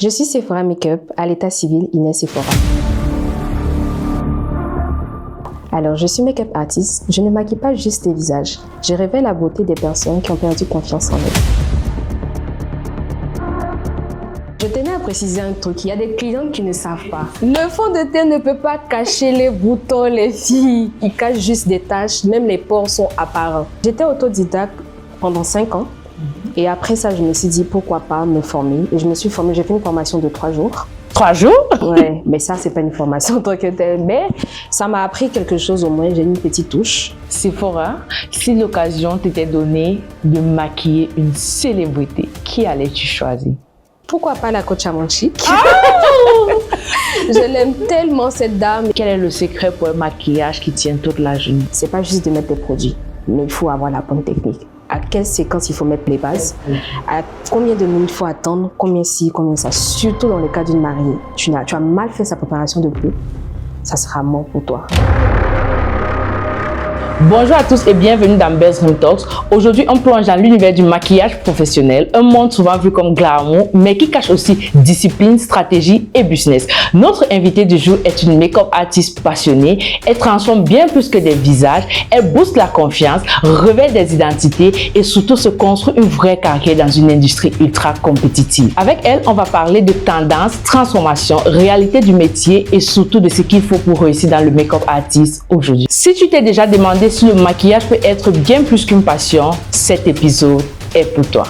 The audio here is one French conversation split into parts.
Je suis Sephora Makeup à l'état civil Inès Sephora. Alors, je suis make-up artiste. Je ne maquille pas juste les visages. Je révèle la beauté des personnes qui ont perdu confiance en elles. Je tenais à préciser un truc. Il y a des clients qui ne savent pas. Le fond de teint ne peut pas cacher les boutons, les filles. Il cache juste des taches. Même les pores sont apparents. J'étais autodidacte pendant 5 ans. Et après ça, je me suis dit pourquoi pas me former. Et je me suis formée. J'ai fait une formation de 3 jours. 3 jours? Ouais, mais ça, c'est pas une formation en tant que telle. Mais ça m'a appris quelque chose au moins. J'ai une petite touche. Sephora, si l'occasion t'était donnée de maquiller une célébrité, qui allais-tu choisir? Pourquoi pas la coach Amonchic? Oh je l'aime tellement, cette dame. Quel est le secret pour un maquillage qui tient toute la journée? C'est pas juste de mettre des produits, mais il faut avoir la bonne technique. À quelle séquence il faut mettre les bases, à combien de minutes il faut attendre, combien ci, combien ça. Surtout dans le cas d'une mariée. Tu as mal fait sa préparation de plus, ça sera mort pour toi. Bonjour à tous et bienvenue dans Best Room Talks. Aujourd'hui, on plonge dans l'univers du maquillage professionnel, un monde souvent vu comme glamour, mais qui cache aussi discipline, stratégie et business. Notre invitée du jour est une make-up artiste passionnée. Elle transforme bien plus que des visages, elle booste la confiance, révèle des identités et surtout se construit une vraie carrière dans une industrie ultra compétitive. Avec elle, on va parler de tendances, transformation, réalité du métier et surtout de ce qu'il faut pour réussir dans le make-up artiste aujourd'hui. Si tu t'es déjà demandé si le maquillage peut être bien plus qu'une passion, cet épisode est pour toi.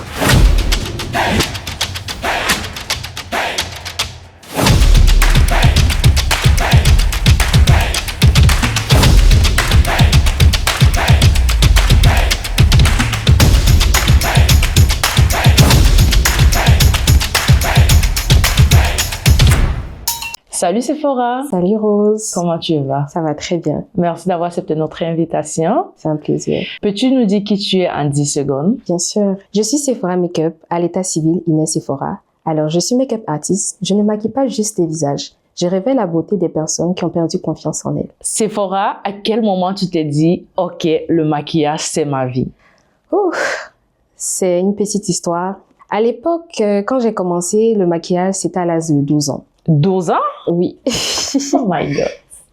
Salut Sephora. Salut Rose. Comment tu vas? Ça va très bien. Merci d'avoir accepté notre invitation. C'est un plaisir. Peux-tu nous dire qui tu es en 10 secondes? Bien sûr. Je suis Sephora Makeup à l'état civil Inès Sephora. Alors, je suis make-up artiste. Je ne maquille pas juste les visages. Je révèle la beauté des personnes qui ont perdu confiance en elles. Sephora, à quel moment tu t'es dit « Ok, le maquillage, c'est ma vie » C'est une petite histoire. À l'époque, quand j'ai commencé le maquillage, c'était à l'âge de 12 ans. 12 ans? Oui. Oh my God.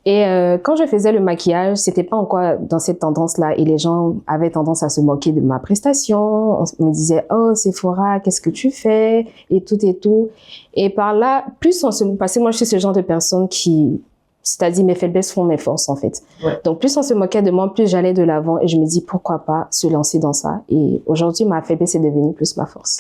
Et quand je faisais le maquillage, c'était pas encore dans cette tendance-là et les gens avaient tendance à se moquer de ma prestation. On me disait « Oh, Sephora, qu'est-ce que tu fais ?» et tout et tout. Et par là, plus on se... Parce que moi, je suis ce genre de personne qui... C'est-à-dire, mes faiblesses font mes forces, en fait. Ouais. Donc, plus on se moquait de moi, plus j'allais de l'avant et je me dis « Pourquoi pas se lancer dans ça ?» Et aujourd'hui, ma faiblesse est devenue plus ma force.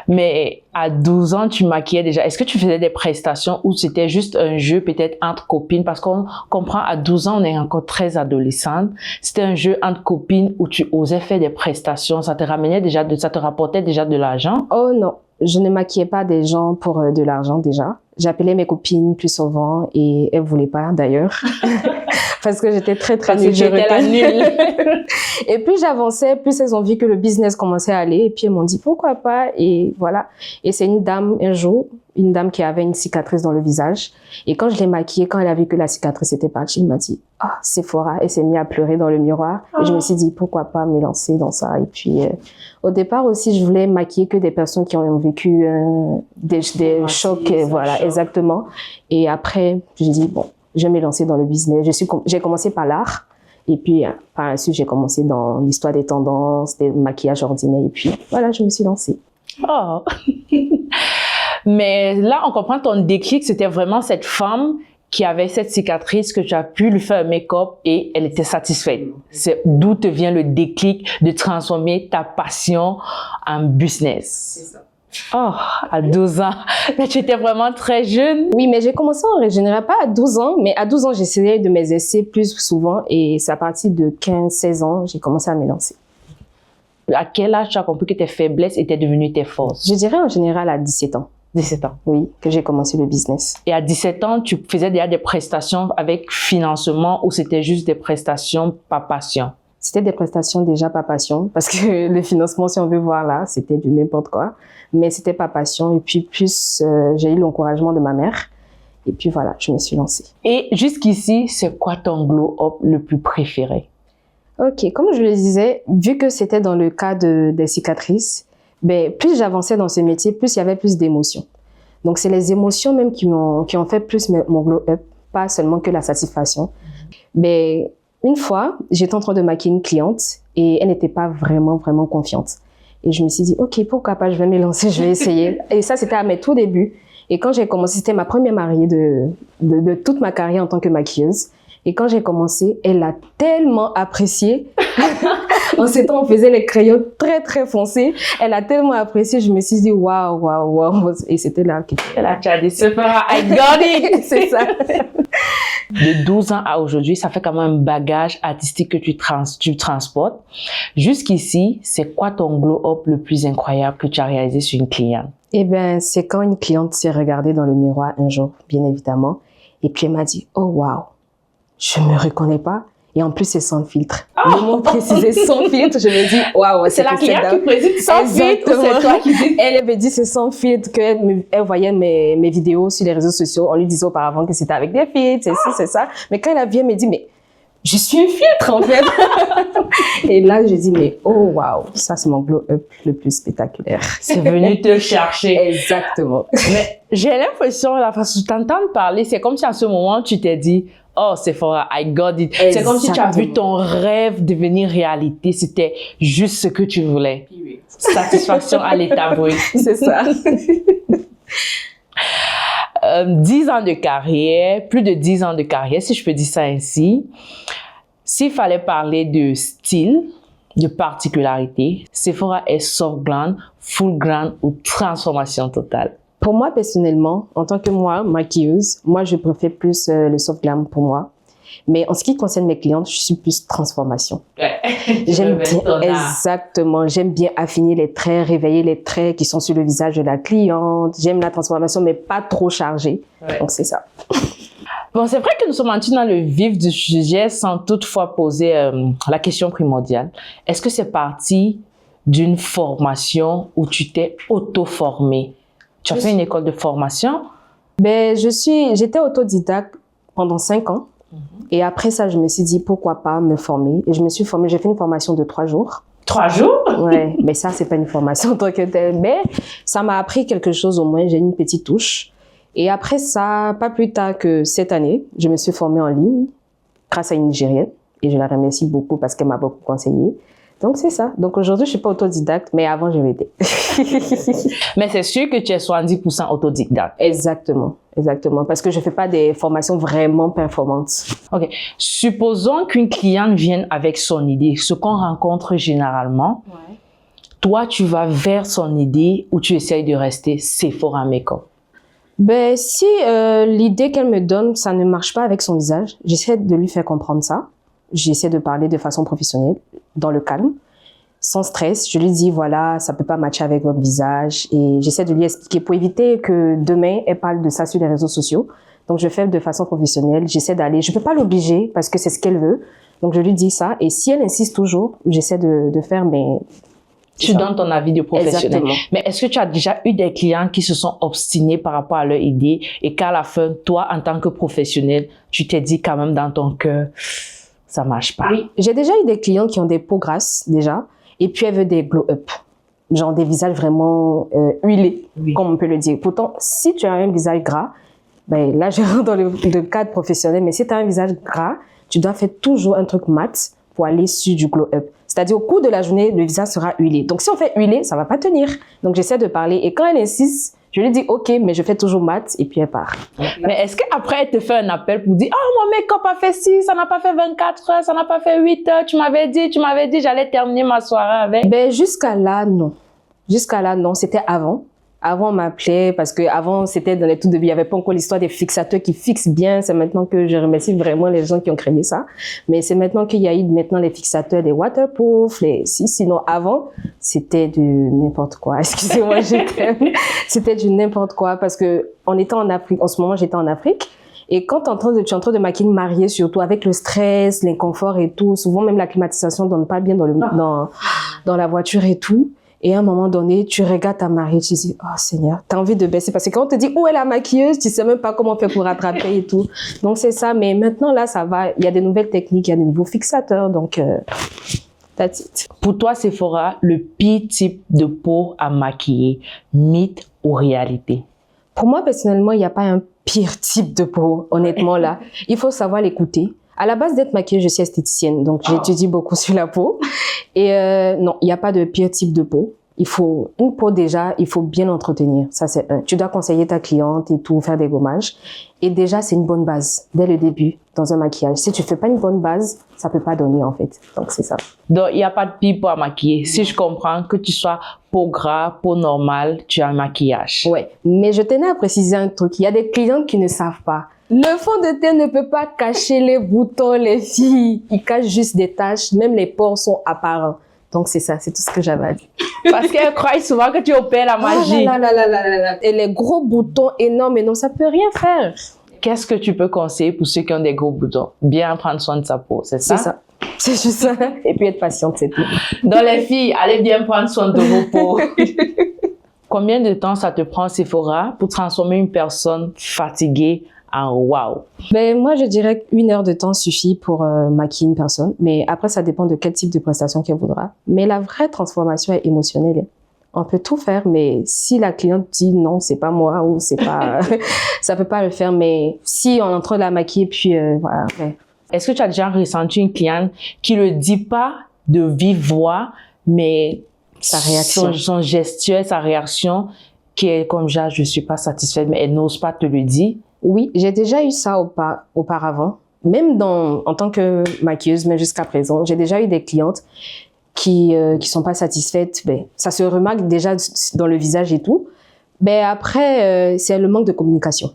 Mais à 12 ans, tu maquillais déjà. Est-ce que tu faisais des prestations ou c'était juste un jeu peut-être entre copines? Parce qu'on comprend, à 12 ans, on est encore très adolescente. C'était un jeu entre copines où tu osais faire des prestations. Ça te ramenait déjà, ça te rapportait déjà de l'argent? Oh non, je ne maquillais pas des gens pour de l'argent déjà. J'appelais mes copines plus souvent et elles voulaient pas d'ailleurs. Parce que j'étais très nulle. J'étais la nulle. Et plus j'avançais, plus elles ont vu que le business commençait à aller. Et puis elles m'ont dit pourquoi pas. Et voilà. Et c'est une dame, un jour, une dame qui avait une cicatrice dans le visage. Et quand je l'ai maquillée, quand elle a vu que la cicatrice était partie, elle m'a dit « Ah, Sephora ». Elle s'est mise à pleurer dans le miroir. Et je me suis dit pourquoi pas me lancer dans ça. Et puis au départ aussi, je voulais maquiller que des personnes qui ont vécu des chocs. Voilà, exactement. Et après, j'ai dit bon, je vais me lancer dans le business. J'ai commencé par l'art. Et puis, par la suite, j'ai commencé dans l'histoire des tendances, des maquillages ordinaires. Et puis, voilà, je me suis lancée. Oh! Mais là, on comprend ton déclic, c'était vraiment cette femme qui avait cette cicatrice que tu as pu lui faire un make-up et elle était satisfaite. C'est d'où te vient le déclic de transformer ta passion en business. C'est ça. Oh, à 12 ans. Mais tu étais vraiment très jeune. Oui, mais j'ai commencé en régénéral, pas à 12 ans, mais à 12 ans, j'essayais de m'exercer plus souvent et c'est à partir de 15-16 ans, j'ai commencé à me lancer. À quel âge tu as compris que tes faiblesses étaient devenues tes forces? Je dirais en général à 17 ans. 17 ans. Oui, que j'ai commencé le business. Et à 17 ans, tu faisais déjà des prestations avec financement ou c'était juste des prestations par passion? C'était des prestations déjà par passion parce que le financement, si on veut voir là, c'était du n'importe quoi. Mais c'était par passion et puis plus j'ai eu l'encouragement de ma mère. Et puis voilà, je me suis lancée. Et jusqu'ici, c'est quoi ton glow-up le plus préféré? Ok, comme je le disais, vu que c'était dans le cas des cicatrices, ben, plus j'avançais dans ce métier, plus il y avait plus d'émotions. Donc, c'est les émotions même qui ont fait plus mon glow-up, pas seulement que la satisfaction. Mais une fois, j'étais en train de maquiller une cliente et elle n'était pas vraiment confiante. Et je me suis dit, OK, pourquoi pas, je vais me lancer, je vais essayer. Et ça, c'était à mes tout débuts. Et quand j'ai commencé, c'était ma première mariée de toute ma carrière en tant que maquilleuse. Et quand j'ai commencé, elle a tellement apprécié. En ces temps, on faisait les crayons très foncés. Elle a tellement apprécié, je me suis dit, waouh. Et c'était là Elle a dit, Sephora, I got it! C'est ça. De 12 ans à aujourd'hui, ça fait quand même un bagage artistique que tu transportes. Jusqu'ici, c'est quoi ton glow-up le plus incroyable que tu as réalisé sur une cliente? Eh bien, c'est quand une cliente s'est regardée dans le miroir un jour, bien évidemment. Et puis elle m'a dit, oh waouh, je me reconnais pas. Et en plus, c'est sans filtre. Le mot précisé, sans filtre, je me dis, waouh, c'est la cliente qui précise sans filtre ou c'est toi qui dis? Elle me dit, c'est sans filtre, qu'elle voyait mes vidéos sur les réseaux sociaux. On lui disait auparavant que c'était avec des filtres, c'est ci, c'est ça. Mais quand elle a vu, elle me dit, mais je suis un filtre, en fait. Et là, je dis, mais oh waouh, ça, c'est mon glow-up le plus spectaculaire. C'est venu te chercher. Exactement. Mais j'ai l'impression, la façon dont tu t'entends parler, c'est comme si à ce moment, tu t'es dit, oh, Sephora, I got it. Exactement. C'est comme si tu as vu ton rêve devenir réalité. C'était juste ce que tu voulais. Satisfaction à l'état brut. C'est ça. 10 ans de carrière, plus de 10 ans de carrière, si je peux dire ça ainsi. S'il fallait parler de style, de particularité, Sephora est soft glam, full glam ou transformation totale? Pour moi, personnellement, en tant que moi, maquilleuse, moi, je préfère plus le soft glam pour moi. Mais en ce qui concerne mes clientes, je suis plus transformation. J'aime bien, exactement, j'aime bien affiner les traits, réveiller les traits qui sont sur le visage de la cliente. J'aime la transformation, mais pas trop chargée. Ouais. Donc, c'est ça. Bon, c'est vrai que nous sommes entrés dans le vif du sujet sans toutefois poser la question primordiale. Est-ce que c'est parti d'une formation où tu t'es auto-formée? Tu as fait une école de formation? Ben, j'étais autodidacte pendant 5 ans. Et après ça, je me suis dit, pourquoi pas me former? Et je me suis formée, j'ai fait une formation de 3 jours. 3 jours? Ouais, mais ça, c'est pas une formation en tant que telle. Mais ça m'a appris quelque chose au moins, j'ai une petite touche. Et après ça, pas plus tard que cette année, je me suis formée en ligne grâce à une Nigérienne. Et je la remercie beaucoup parce qu'elle m'a beaucoup conseillé. Donc, c'est ça. Donc, aujourd'hui, je suis pas autodidacte, mais avant, je l'étais. Mais c'est sûr que tu es 70% autodidacte. Exactement. Exactement. Parce que je fais pas des formations vraiment performantes. OK. Supposons qu'une cliente vienne avec son idée, ce qu'on rencontre généralement. Ouais. Toi, tu vas vers son idée ou tu essayes de rester Sephora Makeup? Ben, si l'idée qu'elle me donne, ça ne marche pas avec son visage, j'essaie de lui faire comprendre ça. J'essaie de parler de façon professionnelle, dans le calme, sans stress. Je lui dis, voilà, ça peut pas matcher avec votre visage. Et j'essaie de lui expliquer pour éviter que demain, elle parle de ça sur les réseaux sociaux. Donc, je fais de façon professionnelle. J'essaie d'aller, je peux pas l'obliger parce que c'est ce qu'elle veut. Donc, je lui dis ça. Et si elle insiste toujours, j'essaie de faire mes... Tu donnes ton avis de professionnel. Exactement. Mais est-ce que tu as déjà eu des clients qui se sont obstinés par rapport à leur idée et qu'à la fin, toi, en tant que professionnel, tu t'es dit quand même dans ton cœur... ça marche pas. Oui, j'ai déjà eu des clients qui ont des peaux grasses déjà, et puis elles veulent des glow-up, genre des visages vraiment huilés, oui, comme on peut le dire. Pourtant, si tu as un visage gras, ben là je rentre dans le cadre professionnel, mais si tu as un visage gras, tu dois faire toujours un truc mat pour aller sur du glow-up. C'est-à-dire au cours de la journée, le visage sera huilé. Donc si on fait huilé, ça va pas tenir. Donc j'essaie de parler, et quand elle insiste, je lui dis ok, mais je fais toujours mat, et puis elle part. Mais est-ce qu'après elle te fait un appel pour dire oh mon make-up a fait 6, ça n'a pas fait 24 heures, ça n'a pas fait 8 heures, tu m'avais dit j'allais terminer ma soirée avec? Ben jusqu'à là non. Jusqu'à là non, c'était avant. Avant on m'appelait parce que avant c'était dans les tout débuts, il y avait pas encore l'histoire des fixateurs qui fixent bien. C'est maintenant que je remercie vraiment les gens qui ont créé ça. Mais c'est maintenant qu'il y a eu maintenant les fixateurs, les waterproof, sinon avant c'était du n'importe quoi. Excusez-moi, c'était du n'importe quoi parce que en étant en Afrique, en ce moment j'étais en Afrique. Et quand tu es en train de maquiller une mariée, surtout avec le stress, l'inconfort et tout, souvent même la climatisation donne pas bien dans la voiture et tout. Et à un moment donné, tu regardes ta mariée, tu dis, oh Seigneur, t'as envie de baisser. Parce que quand on te dit, où est la maquilleuse, tu sais même pas comment on fait pour rattraper et tout. Donc c'est ça. Mais maintenant, là, ça va. Il y a des nouvelles techniques, il y a des nouveaux fixateurs. Donc, that's it. Pour toi, Sephora, le pire type de peau à maquiller, mythe ou réalité? Pour moi, personnellement, il n'y a pas un pire type de peau, honnêtement, là. Il faut savoir l'écouter. À la base d'être maquilleuse, je suis esthéticienne, donc j'étudie beaucoup sur la peau. Et non, il n'y a pas de pire type de peau. Une peau déjà, il faut bien l'entretenir. Ça, c'est un. Tu dois conseiller ta cliente et tout, faire des gommages. Et déjà, c'est une bonne base, dès le début, dans un maquillage. Si tu fais pas une bonne base, ça peut pas donner, en fait. Donc, c'est ça. Donc, il n'y a pas de pire peau à maquiller. Si je comprends que tu sois peau gras, peau normale, tu as un maquillage. Ouais. Mais je tenais à préciser un truc. Il y a des clientes qui ne savent pas. Le fond de teint ne peut pas cacher les boutons, les filles. Il cache juste des taches. Même les pores sont apparents. Donc, c'est ça. C'est tout ce que j'avais à dire. Parce qu'elles croient souvent que tu opères la magie. Et les gros boutons énormes, non, ça peut rien faire. Qu'est-ce que tu peux conseiller pour ceux qui ont des gros boutons? Bien prendre soin de sa peau, c'est ça? C'est ça. C'est juste ça. Et puis être patiente, c'est tout. Donc, les filles, allez bien prendre soin de vos peaux. Combien de temps ça te prend, Sephora, pour transformer une personne fatiguée en wow? Ben, moi, je dirais qu'1 heure de temps suffit pour maquiller une personne. Mais après, ça dépend de quel type de prestation qu'elle voudra. Mais la vraie transformation est émotionnelle. On peut tout faire, mais si la cliente dit non, c'est pas moi ou c'est pas, ça peut pas le faire. Mais si on est en train de la maquiller, puis voilà. Ouais. Est-ce que tu as déjà ressenti une cliente qui le dit pas de vive voix, mais sa réaction, son gestuelle, sa réaction, qui est comme genre, je suis pas satisfaite, mais elle n'ose pas te le dire? Oui, j'ai déjà eu ça auparavant. Même en tant que maquilleuse, mais jusqu'à présent, j'ai déjà eu des clientes qui sont pas satisfaites. Ben, ça se remarque déjà dans le visage et tout. Ben après, c'est le manque de communication.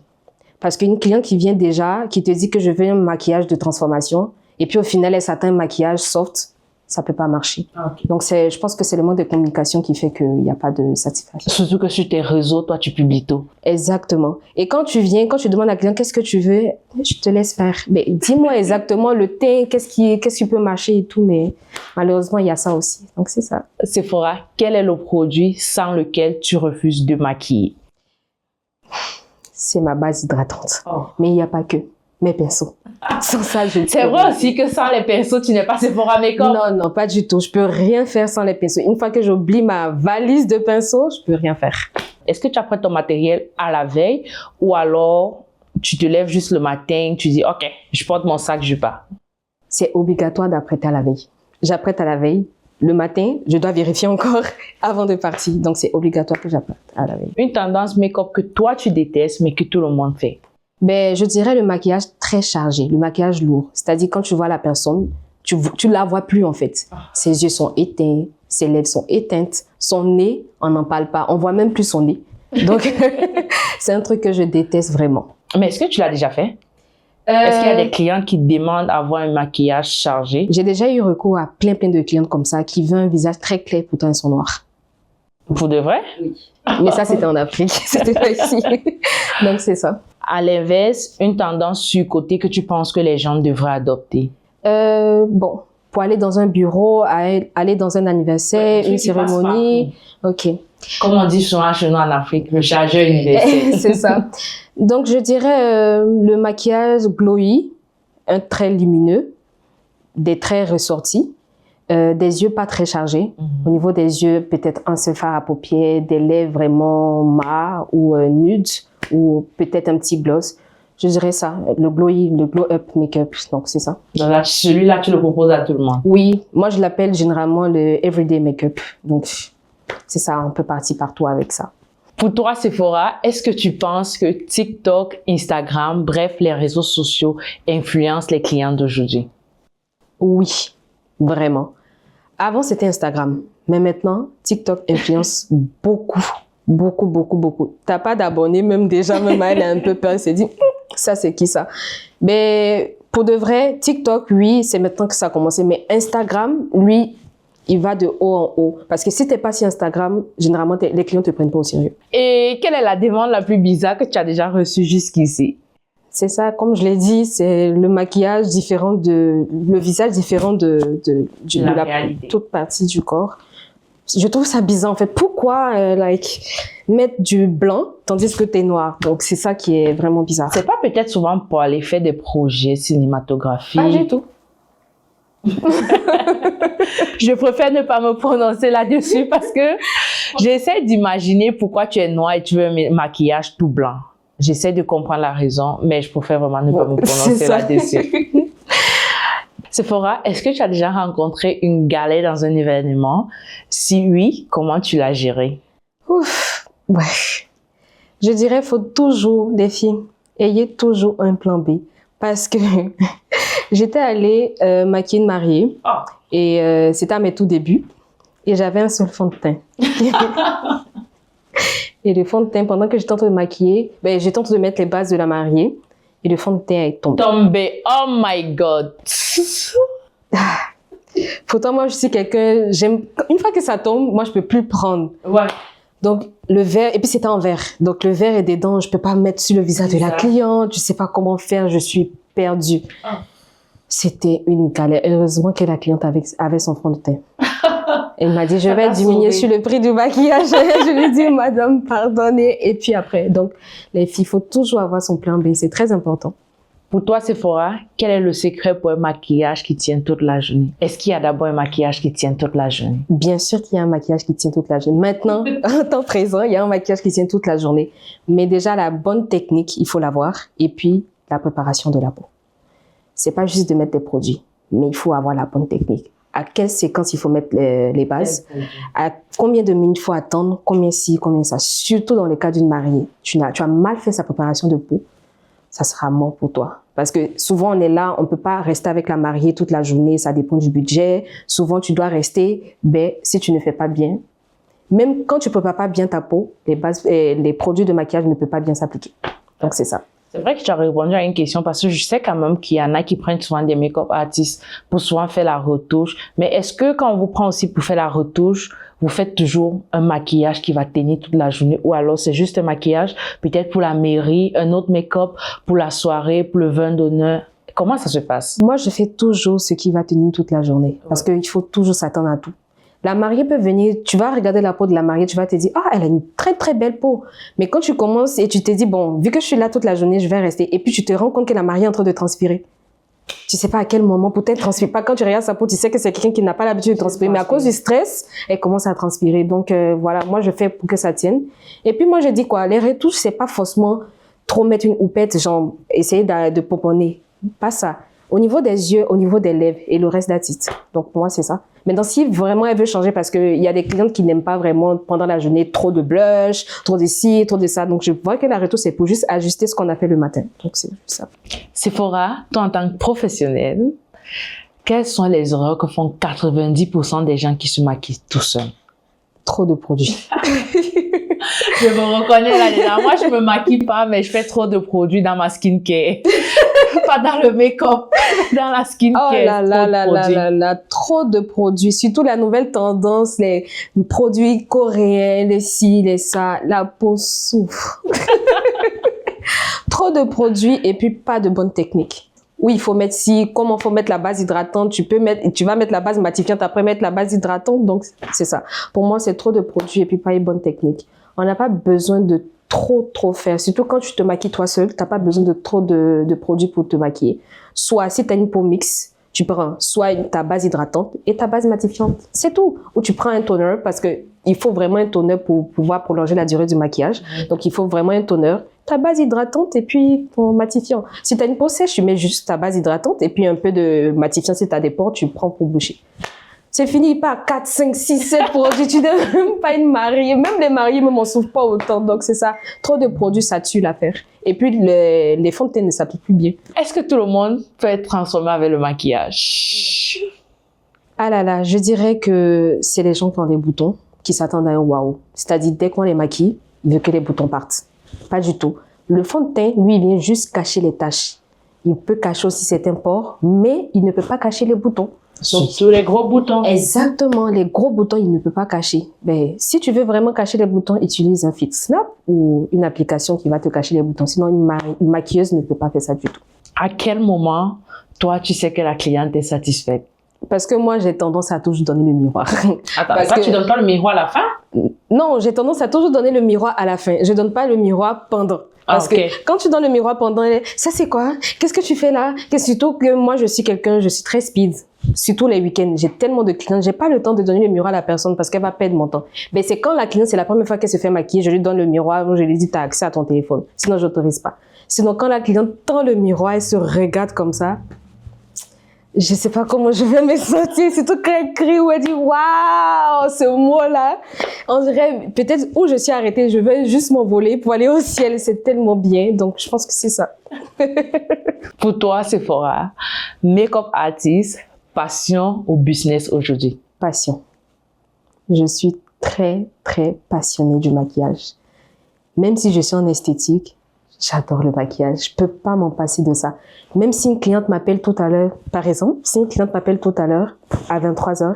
Parce qu'une cliente qui vient déjà, qui te dit que je veux un maquillage de transformation, et puis au final, elle s'attend un maquillage soft, ça peut pas marcher. Okay. Donc je pense que c'est le manque de communication qui fait qu'il n'y a pas de satisfaction. Surtout que sur tes réseaux, toi, tu publies tout. Exactement. Et quand tu demandes à la cliente, qu'est-ce que tu veux? Je te laisse faire. Mais dis-moi exactement le teint, qu'est-ce qui peut marcher et tout, mais malheureusement, il y a ça aussi. Donc c'est ça. Sephora, quel est le produit sans lequel tu refuses de maquiller? C'est ma base hydratante. Oh. Mais il n'y a pas que mes pinceaux. Sans ça, je ne peux C'est vrai aussi que sans les pinceaux, tu n'es pas Sephora Makeup. Non, pas du tout. Je peux rien faire sans les pinceaux. Une fois que j'oublie ma valise de pinceaux, je peux rien faire. Est-ce que tu apprêtes ton matériel à la veille ou alors tu te lèves juste le matin, tu dis « Ok, je porte mon sac, je pars ». C'est obligatoire d'apprêter à la veille. J'apprête à la veille. Le matin, je dois vérifier encore avant de partir. Donc, c'est obligatoire que j'apprête à la veille. Une tendance make-up que toi, tu détestes, mais que tout le monde fait? Ben, je dirais le maquillage très chargé, le maquillage lourd. C'est-à-dire, quand tu vois la personne, tu la vois plus, en fait. Ses yeux sont éteints, ses lèvres sont éteintes, son nez, on n'en parle pas. On voit même plus son nez. Donc, c'est un truc que je déteste vraiment. Mais est-ce que tu l'as déjà fait? Est-ce qu'il y a des clientes qui demandent d'avoir un maquillage chargé? J'ai déjà eu recours à plein de clientes comme ça qui veulent un visage très clair, pourtant ils sont noirs. Pour de vrai? Oui. Mais ça, c'était en Afrique. C'était pas ici. Donc, c'est ça. À l'inverse, une tendance surcotée que tu penses que les gens devraient adopter? Bon, pour aller dans un bureau, aller dans un anniversaire, une cérémonie. OK. Comme on dit souvent chez nous en Afrique, le chargeur universel. C'est ça. Donc, je dirais le maquillage glowy, un trait lumineux, des traits ressortis, des yeux pas très chargés. Au niveau des yeux, peut-être un seul fard à paupières, des lèvres vraiment mat ou nude, ou peut-être un petit gloss. Je dirais ça, le glowy, le glow-up make-up. Donc, c'est ça. Donc là, celui-là, tu le proposes à tout le monde? Oui. Moi, je l'appelle généralement le everyday make-up. Donc, c'est ça, on peut partir partout avec ça. Pour toi, Sephora, est-ce que tu penses que TikTok, Instagram, bref, les réseaux sociaux influencent les clients d'aujourd'hui? Oui, vraiment. Avant, c'était Instagram. Mais maintenant, TikTok influence beaucoup. T'as pas d'abonnés, même déjà, même elle a un peu peur, elle s'est dit, ça c'est qui ça? Mais pour de vrai, TikTok, oui, c'est maintenant que ça a commencé. Mais Instagram, lui, il va de haut en haut. Parce que si t'es pas sur Instagram, généralement, les clients te prennent pas au sérieux. Et quelle est la demande la plus bizarre que tu as déjà reçue jusqu'ici? C'est ça, comme je l'ai dit, c'est le maquillage différent le visage différent de la toute partie du corps. Je trouve ça bizarre, en fait. Pourquoi, mettre du blanc tandis que t'es noir? Donc, c'est ça qui est vraiment bizarre. C'est pas peut-être souvent pour aller faire des projets cinématographiques? Pas du tout. Je préfère ne pas me prononcer là-dessus parce que J'essaie d'imaginer pourquoi tu es noire et tu veux un maquillage tout blanc. J'essaie de comprendre la raison, mais je préfère vraiment ne pas me prononcer là-dessus. Sephora, est-ce que tu as déjà rencontré une galère dans un événement? Si oui, comment tu l'as géré? Ouf, ouais. Je dirais, faut toujours, les filles, ayez toujours un plan B. Parce que j'étais allée maquiller une mariée et c'était à mes tout débuts et j'avais un seul fond de teint. Et le fond de teint, pendant que j'étais en train de maquiller, j'étais en train de mettre les bases de la mariée et le fond de teint est tombé. Tombé, oh my God! Pourtant, moi, je suis quelqu'un, une fois que ça tombe, moi, je peux plus le prendre. Ouais. Donc, le verre, et puis c'était en verre. Donc, le verre est dedans, je peux pas mettre sur le visage de la cliente, je sais pas comment faire, je suis perdue. C'était une galère. Heureusement que la cliente avait son fond de teint. Elle m'a dit, je vais diminuer sur le prix du maquillage. Je lui ai dit, madame, pardonnez. Et puis après, donc, les filles, il faut toujours avoir son plan B, c'est très important. Pour toi, Sephora, quel est le secret pour un maquillage qui tient toute la journée? Est-ce qu'il y a d'abord un maquillage qui tient toute la journée? Bien sûr qu'il y a un maquillage qui tient toute la journée. Maintenant, en temps présent, il y a un maquillage qui tient toute la journée. Mais déjà, la bonne technique, il faut l'avoir. Et puis, la préparation de la peau. C'est pas juste de mettre des produits, mais il faut avoir la bonne technique. À quelle séquence il faut mettre les bases? À combien de minutes il faut attendre? Combien ci, combien ça? Surtout dans le cas d'une mariée. Tu as mal fait sa préparation de peau, ça sera mort pour toi. Parce que souvent, on est là, on peut pas rester avec la mariée toute la journée, ça dépend du budget. Souvent, tu dois rester, si tu ne fais pas bien, même quand tu prépares pas bien ta peau, les produits de maquillage ne peuvent pas bien s'appliquer. Donc, c'est ça. C'est vrai que tu as répondu à une question parce que je sais quand même qu'il y en a qui prennent souvent des make-up artistes pour souvent faire la retouche. Mais est-ce que quand on vous prend aussi pour faire la retouche, vous faites toujours un maquillage qui va tenir toute la journée ou alors c'est juste un maquillage peut-être pour la mairie, un autre make-up pour la soirée, pour le vin d'honneur? Comment ça se passe? Moi, je fais toujours ce qui va tenir toute la journée parce qu'il faut toujours s'attendre à tout. La mariée peut venir, tu vas regarder la peau de la mariée, tu vas te dire, elle a une très très belle peau. Mais quand tu commences et tu te dis, bon, vu que je suis là toute la journée, je vais rester. Et puis tu te rends compte que la mariée est en train de transpirer. Tu sais pas à quel moment, peut-être transpire pas. Quand tu regardes sa peau, tu sais que c'est quelqu'un qui n'a pas l'habitude de transpirer. Mais à cause du stress, elle commence à transpirer. Donc voilà, moi je fais pour que ça tienne. Et puis moi je dis quoi, les retouches, c'est pas forcément trop mettre une houppette, genre essayer de poponner. Pas ça. Au niveau des yeux, au niveau des lèvres et le reste d'attitude. Donc pour moi c'est ça. Maintenant, si vraiment elle veut changer, parce qu'il y a des clientes qui n'aiment pas vraiment pendant la journée trop de blush, trop de ci, trop de ça. Donc, je vois que la retouche, c'est pour juste ajuster ce qu'on a fait le matin. Donc, c'est ça. Sephora, toi, en tant que professionnelle, quelles sont les erreurs que font 90% des gens qui se maquillent tout seuls? Trop de produits. Je me reconnais là-dedans. Moi, je me maquille pas, mais je fais trop de produits dans ma skincare. Pas dans le make-up, dans la skincare. Oh là, trop de produits. Surtout la nouvelle tendance, les produits coréens, les ci, les ça. La peau souffre. Trop de produits et puis pas de bonne technique. Oui, il faut mettre comment faut mettre la base hydratante, tu vas mettre la base matifiante après mettre la base hydratante, donc c'est ça. Pour moi, c'est trop de produits et puis pas une bonne technique. On n'a pas besoin de trop faire, surtout quand tu te maquilles toi seul, t'as pas besoin de trop de produits pour te maquiller. Soit si t'as une peau mixte, tu prends soit ta base hydratante et ta base matifiante, c'est tout. Ou tu prends un toner parce que il faut vraiment un toner pour pouvoir prolonger la durée du maquillage. Donc il faut vraiment un toner, ta base hydratante et puis ton matifiant. Si t'as une peau sèche, tu mets juste ta base hydratante et puis un peu de matifiant. Si t'as des pores, tu prends pour boucher. C'est fini, pas 4, 5, 6, 7 produits. Tu n'es même pas une mariée. Même les mariés ne m'en souffrent pas autant. Donc, c'est ça. Trop de produits, ça tue l'affaire. Et puis, les fonds de teint ne s'appliquent plus bien. Est-ce que tout le monde peut être transformé avec le maquillage? Ah là là, je dirais que c'est les gens qui ont des boutons qui s'attendent à un waouh. C'est-à-dire, dès qu'on les maquille, il veut que les boutons partent. Pas du tout. Le fond de teint, lui, il vient juste cacher les taches. Il peut cacher aussi certains pores, mais il ne peut pas cacher les boutons. Surtout les gros boutons. Exactement, les gros boutons, il ne peut pas cacher. Mais si tu veux vraiment cacher les boutons, utilise un Fit Snap ou une application qui va te cacher les boutons. Sinon, une maquilleuse ne peut pas faire ça du tout. À quel moment, toi, tu sais que la cliente est satisfaite? Parce que moi, j'ai tendance à toujours donner le miroir. Attends, tu donnes pas le miroir à la fin? Non, j'ai tendance à toujours donner le miroir à la fin. Je donne pas le miroir pendant. Parce que quand tu donnes le miroir pendant, ça c'est quoi? Qu'est-ce que tu fais là? Surtout que moi, je suis très speed. surtout les week-ends, j'ai tellement de clients, j'ai pas le temps de donner le miroir à la personne parce qu'elle va perdre mon temps. Mais c'est quand la cliente, c'est la première fois qu'elle se fait maquiller, je lui donne le miroir, je lui dis, t'as accès à ton téléphone. Sinon, j'autorise pas. Sinon, quand la cliente tend le miroir, elle se regarde comme ça. Je sais pas comment je vais me sentir, surtout quand elle crie ou elle dit waouh, ce mot-là. On dirait peut-être où je suis arrêtée, je vais juste m'envoler pour aller au ciel, c'est tellement bien. Donc je pense que c'est ça. Pour toi, Sephora, make-up artist, passion ou business aujourd'hui? Passion. Je suis très passionnée du maquillage. Même si je suis en esthétique, j'adore le maquillage. Je peux pas m'en passer de ça. Même si une cliente m'appelle tout à l'heure, par exemple, si une cliente m'appelle tout à l'heure, à 23h,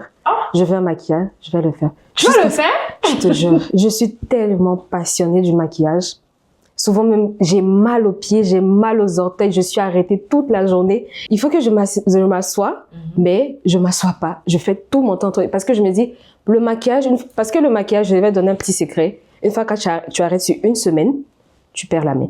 je veux un maquillage, je vais le faire. Tu vas le faire? Je te jure. Je suis tellement passionnée du maquillage. Souvent même, j'ai mal aux pieds, j'ai mal aux orteils, je suis arrêtée toute la journée. Il faut que je m'assoie, mais je m'assois pas. Je fais tout mon temps. Parce que je me dis, le maquillage, parce que le maquillage, je vais donner un petit secret. Une fois que tu arrêtes sur une semaine, tu perds la main.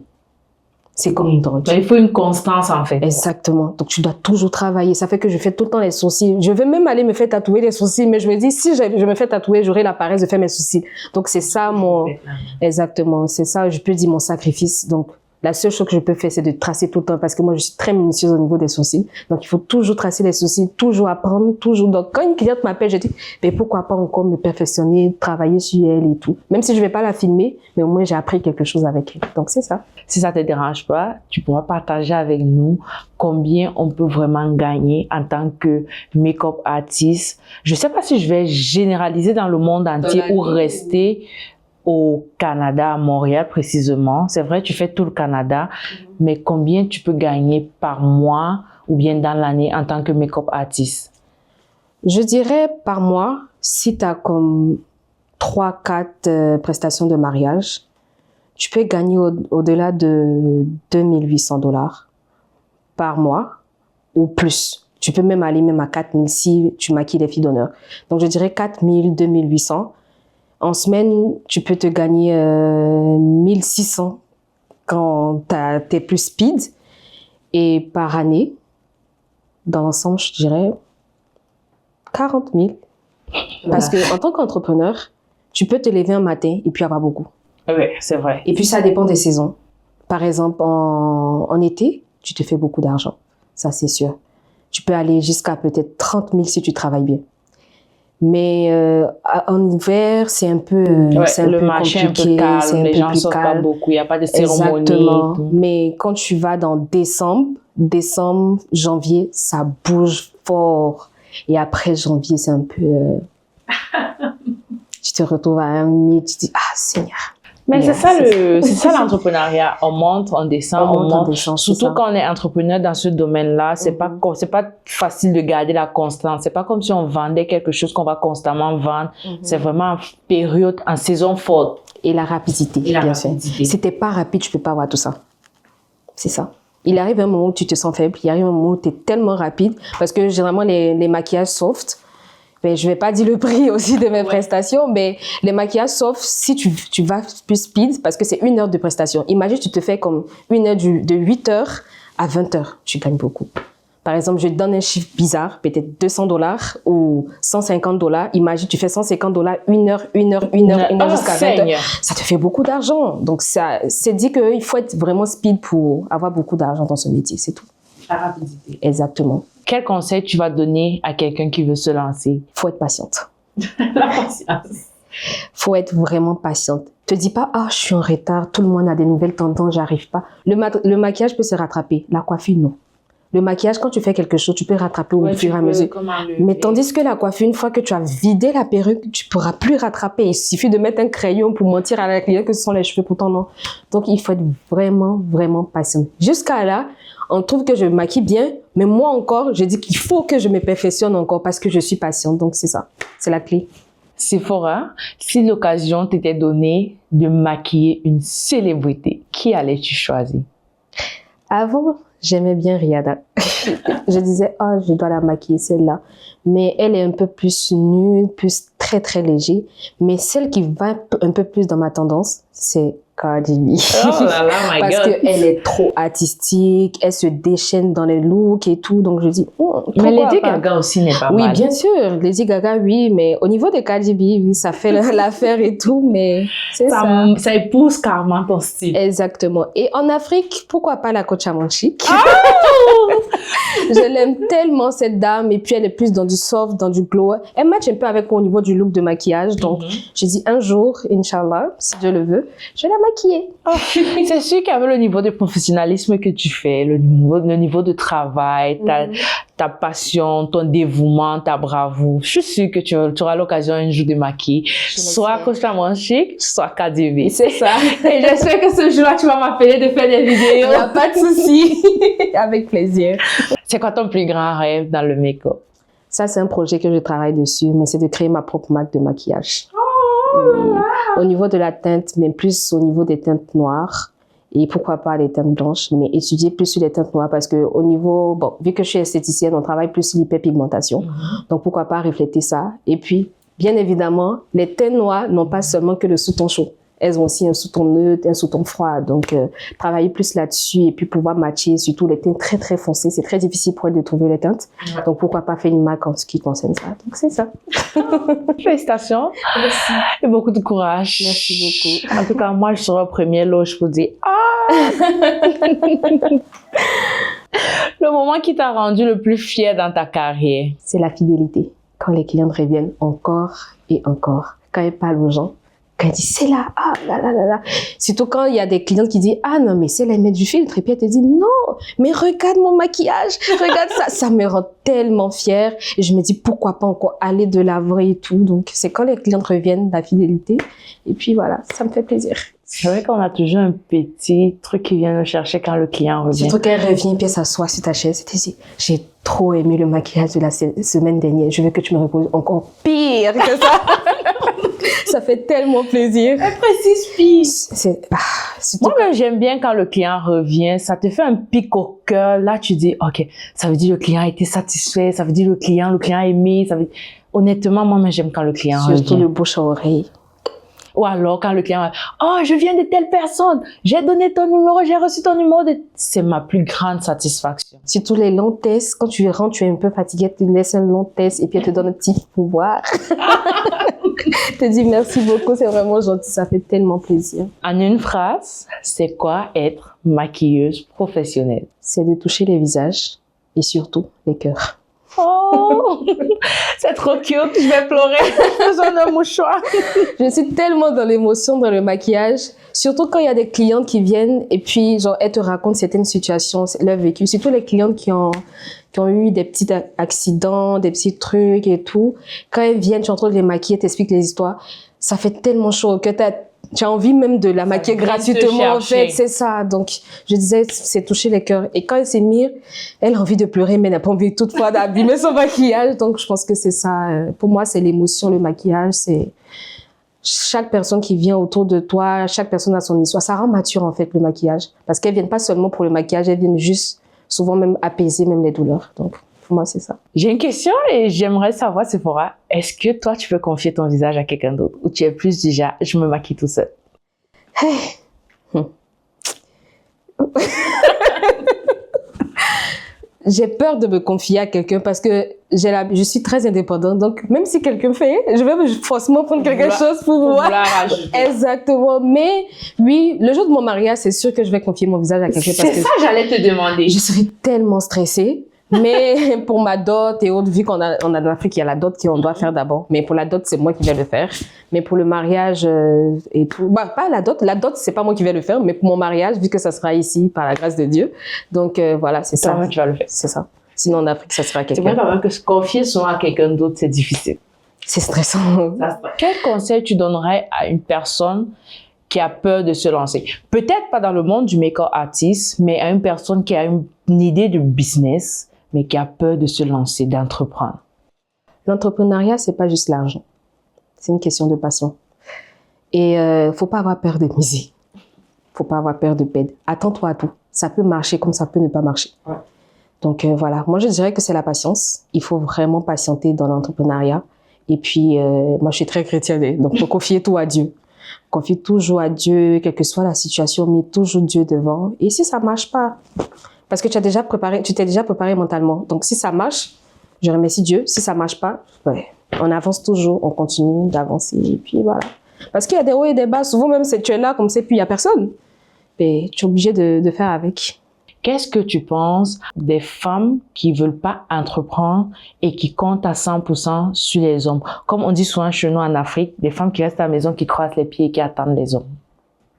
C'est comme une drogue. Il faut une constance, en fait. Exactement. Donc, tu dois toujours travailler. Ça fait que je fais tout le temps les sourcils. Je veux même aller me faire tatouer les sourcils, mais je me dis, si je me fais tatouer, j'aurai la paresse de faire mes sourcils. Donc, c'est ça mon... Exactement. C'est ça, je peux dire mon sacrifice. Donc, la seule chose que je peux faire, c'est de tracer tout le temps parce que moi, je suis très minutieuse au niveau des sourcils. Donc, il faut toujours tracer les sourcils, toujours apprendre, toujours. Donc, quand une cliente m'appelle, je dis, mais pourquoi pas encore me perfectionner, travailler sur elle et tout. Même si je vais pas la filmer, mais au moins, j'ai appris quelque chose avec elle. Donc, c'est ça. Si ça te dérange pas, tu pourras partager avec nous combien on peut vraiment gagner en tant que make-up artiste. Je sais pas si je vais généraliser dans le monde entier ou rester au Canada, à Montréal précisément. C'est vrai, tu fais tout le Canada, mais combien tu peux gagner par mois ou bien dans l'année en tant que make-up artiste? Je dirais par mois, si tu as comme 3-4 prestations de mariage, tu peux gagner au-delà de 2800 $ par mois ou plus. Tu peux même aller même à 4000 si tu maquilles les filles d'honneur. Donc, je dirais 4000, 2800. En semaine, tu peux te gagner 1600 quand t'es plus speed. Et par année, dans l'ensemble, je dirais 40 000. Voilà. Parce que en tant qu'entrepreneur, tu peux te lever un matin et puis avoir beaucoup. Oui, c'est vrai. Et puis, ça dépend des saisons. Par exemple, en été, tu te fais beaucoup d'argent. Ça, c'est sûr. Tu peux aller jusqu'à peut-être 30 000 si tu travailles bien. Mais en hiver, c'est un peu, c'est un le peu marché compliqué. Un peu calme, c'est un les peu gens plus sortent calme. pas beaucoup, il n'y a pas de cérémonie. Exactement. Mais quand tu vas dans décembre, janvier, ça bouge fort. Et après janvier, c'est un peu... tu te retrouves à 1000, tu te dis, ah Seigneur. Mais c'est ça l'entrepreneuriat. On monte, on descend, on monte. Surtout quand on est entrepreneur dans ce domaine-là, c'est pas facile de garder la constance. C'est pas comme si on vendait quelque chose qu'on va constamment vendre. C'est vraiment en période, en saison forte. Et la rapidité. Bien sûr. Si t'es pas rapide, tu peux pas avoir tout ça. C'est ça. Il arrive un moment où tu te sens faible. Il arrive un moment où tu es tellement rapide. Parce que généralement, les maquillages soft, ben, je vais pas dire le prix aussi de mes prestations, mais les maquillages soft, si tu vas plus speed, parce que c'est 1 heure de prestation. Imagine, tu te fais comme 1 heure de 8h à 20h. Tu gagnes beaucoup. Par exemple, je donne un chiffre bizarre, peut-être 200 $ ou 150 $. Imagine, tu fais 150 $, 1 heure jusqu'à 20h. Ça te fait beaucoup d'argent. Donc, ça, c'est dit qu'il faut être vraiment speed pour avoir beaucoup d'argent dans ce métier, c'est tout. La rapidité. Exactement. Quel conseil tu vas donner à quelqu'un qui veut se lancer? Faut être patiente. La patience. Faut être vraiment patiente. Te dis pas, ah, je suis en retard, tout le monde a des nouvelles tendances, j'arrive pas. Le maquillage peut se rattraper. La coiffure, non. Le maquillage, quand tu fais quelque chose, tu peux rattraper au fur et à mesure. Mais tandis que la coiffure, une fois que tu as vidé la perruque, tu pourras plus rattraper. Il suffit de mettre un crayon pour mentir à la cliente que ce sont les cheveux, pourtant non. Donc, il faut être vraiment, vraiment patient. Jusqu'à là, on trouve que je maquille bien, mais moi encore, je dis qu'il faut que je me perfectionne encore parce que je suis patiente. Donc, c'est ça. C'est la clé. Sephora, si l'occasion t'était donnée de maquiller une célébrité, qui allais-tu choisir? Avant, j'aimais bien Rihanna. Je disais, oh, je dois la maquiller, celle-là. Mais elle est un peu plus nue, plus très, très léger. Mais celle qui va un peu plus dans ma tendance, c'est Cardi B. Oh là là, my Parce God. qu'elle est trop artistique, elle se déchaîne dans les looks et tout. Donc, je dis, Mais Lady pas? Gaga aussi n'est pas Oui, mal. bien sûr. Lady Gaga, oui. Mais au niveau de Cardi B, oui, ça fait l'affaire et tout. Mais c'est ça. Ça épouse carrément ton style. Exactement. Et en Afrique, pourquoi pas la Kocha Manchik? Oh! Je l'aime tellement, cette dame. Et puis, elle est plus dans du soft, dans du glow. Elle match un peu avec moi au niveau du look de maquillage. Donc, j'ai dit un jour, Inch'Allah, si Dieu le veut, je vais la maquiller. Oh, c'est sûr qu'avec le niveau de professionnalisme que tu fais, le niveau de travail, ta passion, ton dévouement, ta bravoure, je suis sûre que tu auras l'occasion un jour de maquiller soit Kocha Manchik, soit Cardi B. C'est ça. Et j'espère que ce jour-là, tu vas m'appeler de faire des vidéos. Il n'y a pas de souci. Avec plaisir. C'est quoi ton plus grand rêve dans le make-up? Ça, c'est un projet que je travaille dessus, mais c'est de créer ma propre marque de maquillage. Oui. Au niveau de la teinte, mais plus au niveau des teintes noires. Et pourquoi pas les teintes blanches, mais étudier plus sur les teintes noires parce que au niveau, bon, vu que je suis esthéticienne, on travaille plus sur l'hyperpigmentation. Donc, pourquoi pas refléter ça. Et puis, bien évidemment, les teintes noires n'ont pas seulement que le sous-ton chaud. Elles ont aussi un sous-ton neutre, un sous-ton froid. Donc, travailler plus là-dessus et puis pouvoir matcher surtout les teintes très, très foncées. C'est très difficile pour elles de trouver les teintes. Donc, pourquoi pas faire une marque en ce qui concerne ça. Donc, c'est ça. Félicitations. Merci. Et beaucoup de courage. Merci beaucoup. En tout cas, moi, je serai au premier loge pour dire « Ah !» Le moment qui t'a rendu le plus fier dans ta carrière? C'est la fidélité. Quand les clients reviennent encore et encore. Quand ils parlent aux gens. Quand elle dit, c'est là, ah là là là là. Surtout quand il y a des clients qui disent, ah non, mais c'est là, mettre du filtre. Et puis elle te dit, non, mais regarde mon maquillage, regarde ça. Ça me rend tellement fière. Et je me dis, pourquoi pas encore aller de l'avant et tout. Donc, c'est quand les clients reviennent, la fidélité. Et puis voilà, ça me fait plaisir. C'est vrai qu'on a toujours un petit truc qui vient nous chercher quand le client revient. Surtout quand elle revient, puis elle s'assoit sur ta chaise. Et dit, j'ai trop aimé le maquillage de la semaine dernière. Je veux que tu me reposes encore pire que ça. Ça fait tellement plaisir. Elle précise, surtout moi, j'aime bien quand le client revient. Ça te fait un pic au cœur. Là, tu dis, OK, ça veut dire le client a été satisfait. Ça veut dire le client a aimé. Ça veut... Honnêtement, moi, j'aime quand le client revient. Surtout le bouche à oreille. Ou alors, quand le client oh, je viens de telle personne. J'ai donné ton numéro, j'ai reçu ton numéro. C'est ma plus grande satisfaction. Surtout les longs tests. Quand tu rentres, tu es un peu fatigué. Tu laisses un long test et puis elle te donne un petit pouvoir. te dis merci beaucoup, c'est vraiment gentil, ça fait tellement plaisir. En une phrase, c'est quoi être maquilleuse professionnelle? C'est de toucher les visages et surtout les cœurs. Oh, c'est trop cute, je vais pleurer, j'ai besoin d'un mouchoir. Je suis tellement dans l'émotion dans le maquillage, surtout quand il y a des clientes qui viennent et puis genre elles te racontent certaines situations, leur vécu, surtout les clientes qui ont eu des petits accidents, des petits trucs et tout. Quand elles viennent, tu es en train de les maquiller, t'expliques les histoires, ça fait tellement chaud que tu as envie même de la maquiller gratuitement, en fait, c'est ça. Donc, je disais, c'est toucher les cœurs. Et quand elle s'émire, elle a envie de pleurer, mais elle n'a pas envie toutefois d'abîmer son maquillage. Donc, je pense que c'est ça. Pour moi, c'est l'émotion, le maquillage, c'est chaque personne qui vient autour de toi, chaque personne a son histoire. Ça rend mature, en fait, le maquillage. Parce qu'elles viennent pas seulement pour le maquillage, elles viennent juste, souvent même apaiser même les douleurs. Donc, pour moi, c'est ça. J'ai une question et j'aimerais savoir, Sephora, est-ce que toi, tu peux confier ton visage à quelqu'un d'autre ou tu es plus déjà, je me maquille tout seul? J'ai peur de me confier à quelqu'un parce que je suis très indépendante. Donc, même si quelqu'un fait, je vais forcément prendre quelque chose pour moi. Exactement. Mais oui, le jour de mon mariage, c'est sûr que je vais confier mon visage à quelqu'un. C'est ça, j'allais te demander. Je serais tellement stressée. Mais pour ma dot et autres, vu qu'on a en Afrique, il y a la dot qu'on doit faire d'abord. Mais pour la dot, c'est moi qui vais le faire. Mais pour le mariage et tout, bah pas la dot c'est pas moi qui vais le faire. Mais pour mon mariage, vu que ça sera ici par la grâce de Dieu, donc voilà, c'est ça. Tu vas le faire. C'est ça. Sinon en Afrique, ça sera quelqu'un. C'est vrai que se confier souvent à quelqu'un d'autre, c'est difficile. C'est stressant. Quel conseil tu donnerais à une personne qui a peur de se lancer? Peut-être pas dans le monde du make-up artist, mais à une personne qui a une idée de business, mais qui a peur de se lancer, d'entreprendre. L'entrepreneuriat, c'est pas juste l'argent. C'est une question de passion. Et faut pas avoir peur de miser. Faut pas avoir peur de perdre. Attends-toi à tout. Ça peut marcher comme ça peut ne pas marcher. Ouais. Donc voilà, moi je dirais que c'est la patience. Il faut vraiment patienter dans l'entrepreneuriat. Et puis moi je suis très chrétienne, donc faut confier tout à Dieu. Confie toujours à Dieu, quelle que soit la situation, mets toujours Dieu devant. Et si ça marche pas, parce que tu t'es déjà préparé mentalement. Donc, si ça marche, je remercie Dieu. Si ça marche pas, ouais, on avance toujours, on continue d'avancer. Et puis voilà. Parce qu'il y a des hauts et des bas. Souvent, même si tu es là, comme c'est, puis il y a personne. Mais tu es obligé de faire avec. Qu'est-ce que tu penses des femmes qui veulent pas entreprendre et qui comptent à 100% sur les hommes? Comme on dit souvent chez nous en Afrique, des femmes qui restent à la maison, qui croisent les pieds et qui attendent les hommes.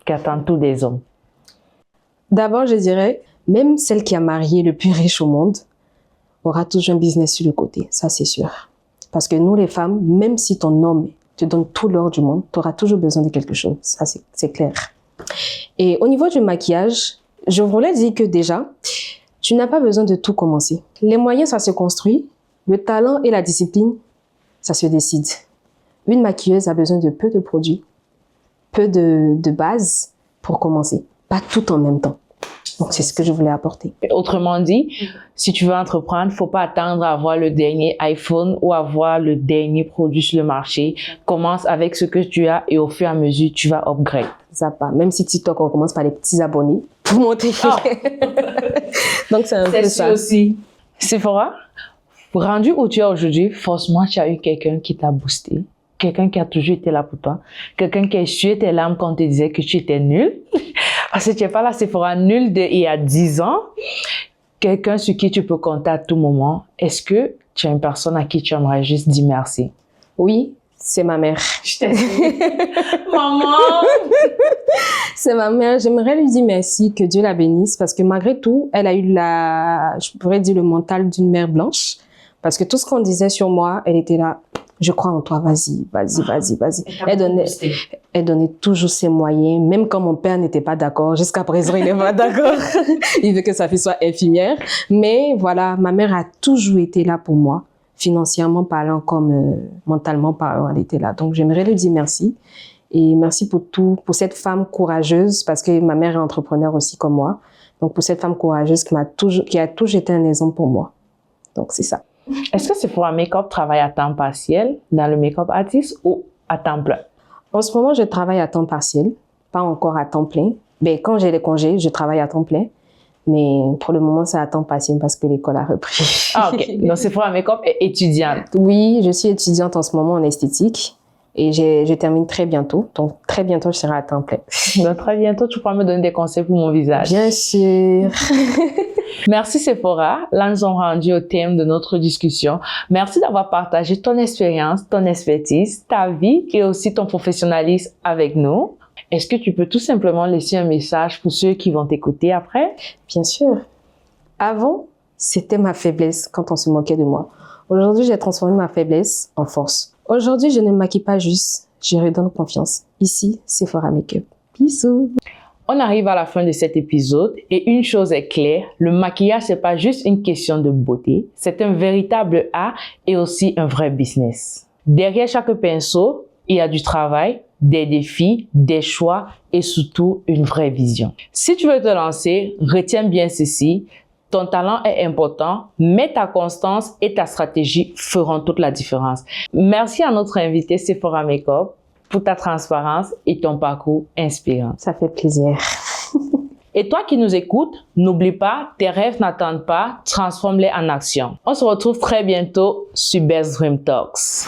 Qui attendent tous les hommes. D'abord, je dirais, même celle qui a marié le plus riche au monde aura toujours un business sur le côté. Ça, c'est sûr. Parce que nous, les femmes, même si ton homme te donne tout l'or du monde, tu auras toujours besoin de quelque chose. Ça, c'est clair. Et au niveau du maquillage, je voulais dire que déjà, tu n'as pas besoin de tout commencer. Les moyens, ça se construit. Le talent et la discipline, ça se décide. Une maquilleuse a besoin de peu de produits, peu de bases pour commencer. Pas tout en même temps. Donc, c'est ce que je voulais apporter. Autrement dit, si tu veux entreprendre, faut pas attendre à avoir le dernier iPhone ou avoir le dernier produit sur le marché. Commence avec ce que tu as et au fur et à mesure, tu vas upgrade. Ça pas. Même si TikTok, on commence par les petits abonnés pour monter. Oh. Donc, c'est un peu ça. C'est aussi. Sephora, rendu où tu es aujourd'hui, forcément, tu as eu quelqu'un qui t'a boosté. Quelqu'un qui a toujours été là pour toi. Quelqu'un qui a essuyé tes larmes quand on te disait que tu étais nul. Parce que tu n'es pas la Sephora nulle il y a 10 ans. Quelqu'un sur qui tu peux compter à tout moment. Est-ce que tu as une personne à qui tu aimerais juste dire merci? Oui, c'est ma mère. Je t'aime. Maman! C'est ma mère. J'aimerais lui dire merci, que Dieu la bénisse. Parce que malgré tout, elle a eu je pourrais dire le mental d'une mère blanche. Parce que tout ce qu'on disait sur moi, elle était là. Je crois en toi, vas-y. Elle donnait toujours ses moyens, même quand mon père n'était pas d'accord. Jusqu'à présent, il n'est pas d'accord. Il veut que sa fille soit infirmière. Mais voilà, ma mère a toujours été là pour moi, financièrement parlant comme mentalement parlant, elle était là. Donc, j'aimerais lui dire merci. Et merci pour tout, pour cette femme courageuse, parce que ma mère est entrepreneur aussi comme moi. Donc, pour cette femme courageuse qui a toujours été un exemple pour moi. Donc, c'est ça. Est-ce que Sephora Makeup travaille à temps partiel dans le make-up artist ou à temps plein? En ce moment, je travaille à temps partiel, pas encore à temps plein. Ben, quand j'ai les congés, je travaille à temps plein. Mais pour le moment, c'est à temps partiel parce que l'école a repris. Ah, ok. Donc, Sephora Makeup est étudiante. Oui, je suis étudiante en ce moment en esthétique. Et je termine très bientôt. Donc, très bientôt, je serai à temps plein. Donc, très bientôt, tu pourras me donner des conseils pour mon visage. Bien sûr. Merci Sephora. Là, nous sommes rendus au thème de notre discussion. Merci d'avoir partagé ton expérience, ton expertise, ta vie et aussi ton professionnalisme avec nous. Est-ce que tu peux tout simplement laisser un message pour ceux qui vont t'écouter après? Bien sûr. Avant, c'était ma faiblesse quand on se moquait de moi. Aujourd'hui, j'ai transformé ma faiblesse en force. Aujourd'hui, je ne me maquille pas juste, je redonne confiance. Ici, Sephora Makeup. Bisous. On arrive à la fin de cet épisode et une chose est claire, le maquillage, c'est pas juste une question de beauté, c'est un véritable art et aussi un vrai business. Derrière chaque pinceau, il y a du travail, des défis, des choix et surtout une vraie vision. Si tu veux te lancer, retiens bien ceci. Ton talent est important, mais ta constance et ta stratégie feront toute la différence. Merci à notre invité Sephora Makeup pour ta transparence et ton parcours inspirant. Ça fait plaisir. Et toi qui nous écoutes, n'oublie pas, tes rêves n'attendent pas, transforme-les en action. On se retrouve très bientôt sur Best Dream Talks.